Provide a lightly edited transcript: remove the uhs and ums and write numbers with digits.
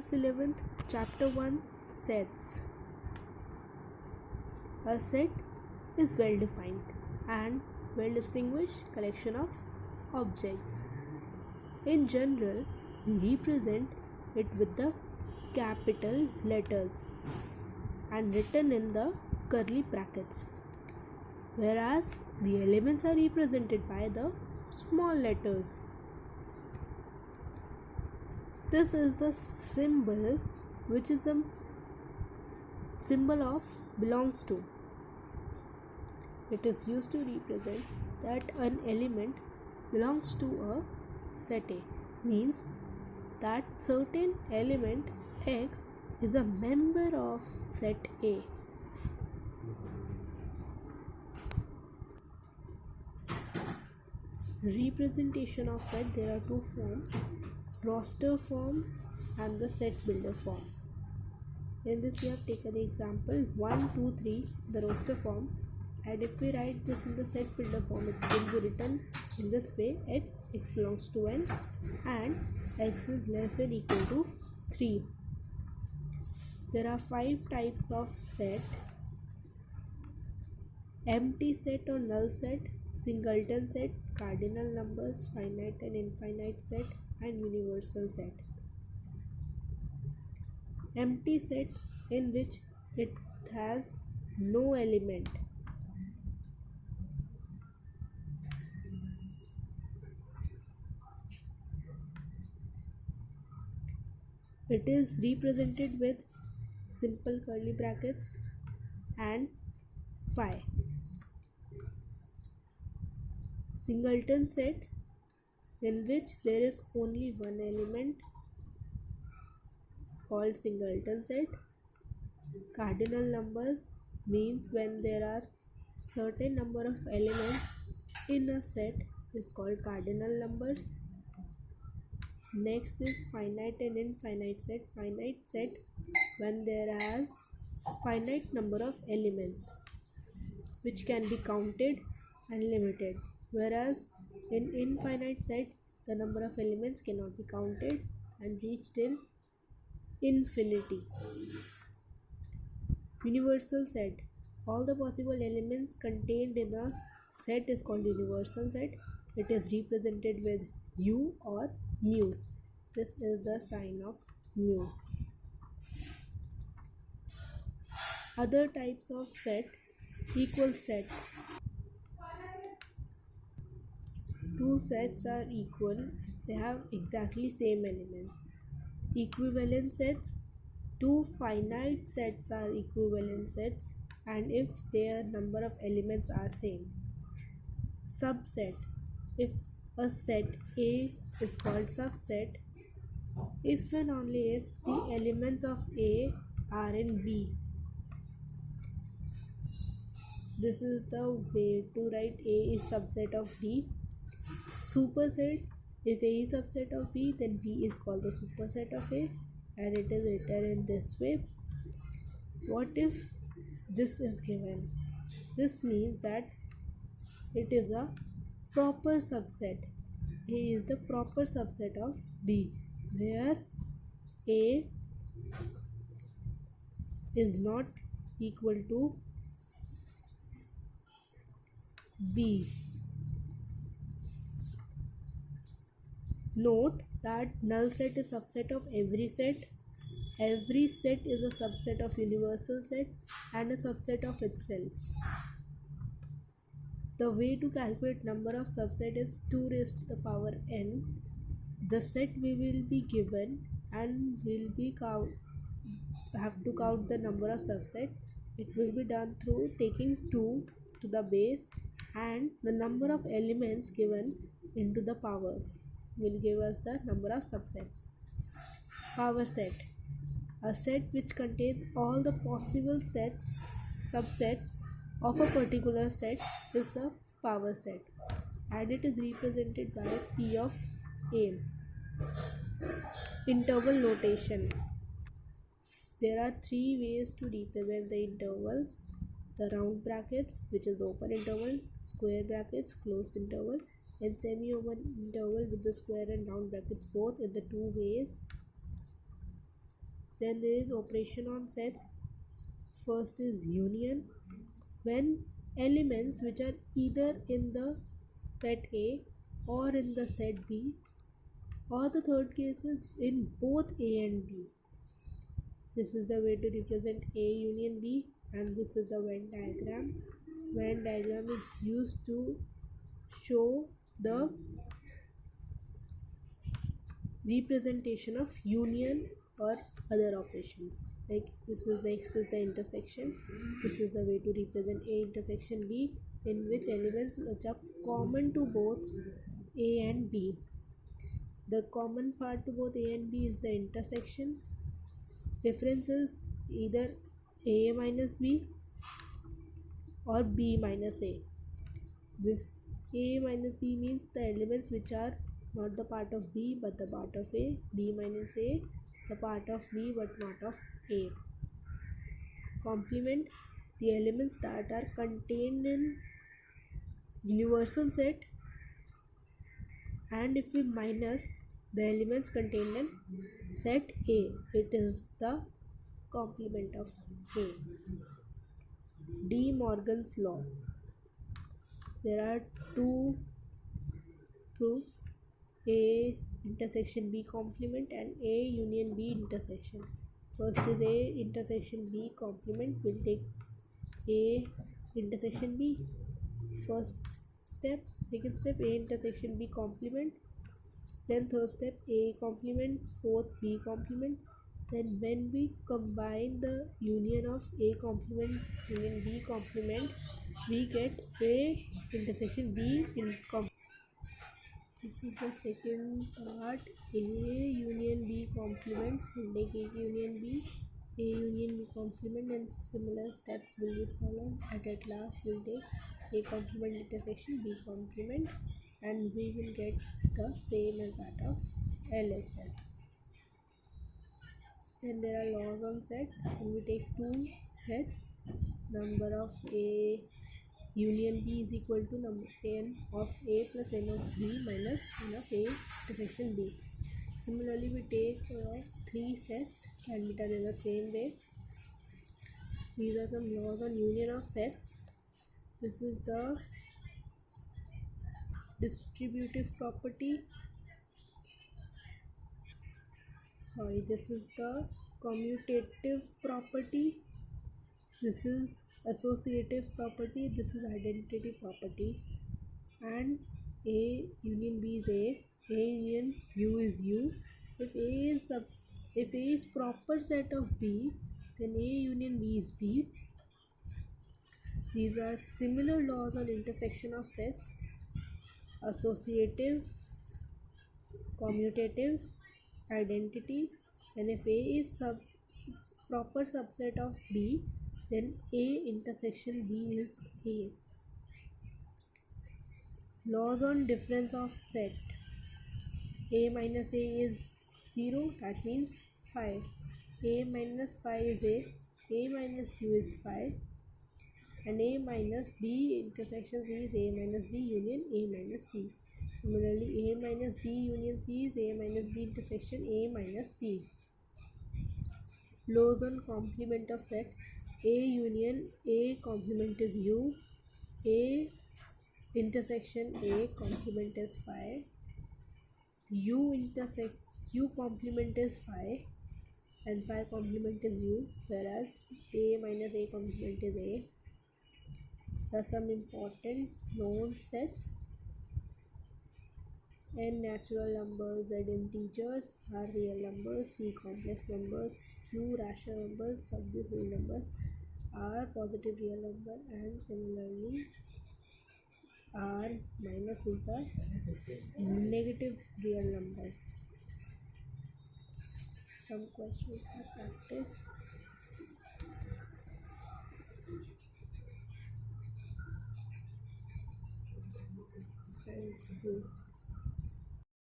Class 11th, Chapter 1, Sets. A set is well defined and well distinguished collection of objects. In general, we represent it with the capital letters and written in the curly brackets, whereas the elements are represented by the small letters. This is the symbol which is a symbol of belongs to. It is used to represent that an element belongs to a set A, means that certain element X is a member of set A. Representation of set, there are two forms: roster form and the set builder form. In this we have taken the example 1, 2, 3, the roster form, and if we write this in the set builder form, it will be written in this way: x belongs to n and x is less than equal to 3. There are 5 types of set: empty set or null set, singleton set, cardinal numbers, finite and infinite set, and universal set. Empty set, in which it has no element. It is represented with simple curly brackets and phi. Singleton set, in which there is only one element, is called singleton set. Cardinal numbers means when there are certain number of elements in a set is called cardinal numbers. Next is finite and infinite set. Finite set, when there are finite number of elements which can be counted and limited, whereas in infinite set the number of elements cannot be counted and reach till infinity. Universal set, all the possible elements contained in a set is called universal set. It is represented with u or mu. This is the sign of mu. Other types of set: equal sets. Two sets are equal if they have exactly same elements. Equivalent sets: two finite sets are equivalent sets and if their number of elements are same. Subset, if a set A is called subset if and only if the elements of A are in B. This is the way to write A is subset of B. Superset, if A is subset of B, then B is called the superset of A, and it is written in this way. What if this is given? This means that it is a proper subset. A is the proper subset of B, where A is not equal to B. Note that null set is subset of every set. Every set is a subset of universal set and a subset of itself. The way to calculate number of subset is 2 raised to the power n. The set we will be given and will be have to count the number of subset. It will be done through taking 2 to the base and the number of elements given into the power will give us the number of subsets. Power set, a set which contains all the possible subsets of a particular set is a power set, and it is represented by P of A. Interval notation. There are 3 ways to represent the intervals: the round brackets, which is the open interval, square brackets, closed interval, and semi-open interval with the square and round brackets both in the 2 ways. Then there is operation on sets. First is union. When elements which are either in the set A or in the set B, or the third case is in both A and B. This is the way to represent A union B, and this is the Venn diagram. Venn diagram is used to show the representation of union or other operations. Like this is the intersection. This is the way to represent A intersection B, in which elements which are common to both A and B. The common part to both A and B is the intersection. Difference is either A minus B or B minus A. This A minus B means the elements which are not the part of B but the part of A. B minus A, the part of B but not of A. Complement, the elements that are contained in universal set, and if we minus the elements contained in set A, it is the complement of A. De Morgan's law. There are two proofs: A intersection B complement and A union B intersection. First is A intersection B complement. We'll take A intersection B. First step. Second step, A intersection B complement. Then third step, A complement. Fourth, B complement. Then when we combine the union of A complement union B complement, we get A intersection B in complement. This is the second part, A union B complement. We'll take A union B, A union B complement, and similar steps will be followed. At last we'll take A complement intersection B complement, and we will get the same as that of LHS. Then there are laws on set. When we take two sets, number of A union B is equal to number n of A plus n of B minus n of A intersection B. Similarly, we take three sets and we done in the same way. These are some laws on union of sets. This is the distributive property. This is the commutative property. This is associative property. This is identity property. And A union B is A union U is U. If A is proper set of B, then A union B is B. These are similar laws on intersection of sets: associative, commutative, identity. And if A is proper subset of B, then A intersection B is A. Laws on difference of set: A minus A is 0, that means 5. A minus 5 is A minus U is 5, and A minus B intersection C is A minus B union A minus C. Similarly, A minus B union C is A minus B intersection A minus C. Laws on complement of set: A union A complement is U, A intersection A complement is 5, U complement is 5, and 5 complement is U, whereas A minus A complement is A. There are some important known sets: N natural numbers, Z integers, R real numbers, C complex numbers, Q rational numbers, W whole numbers, R positive real number, and similarly R minus is the negative real numbers. Some questions for practice. Thank you.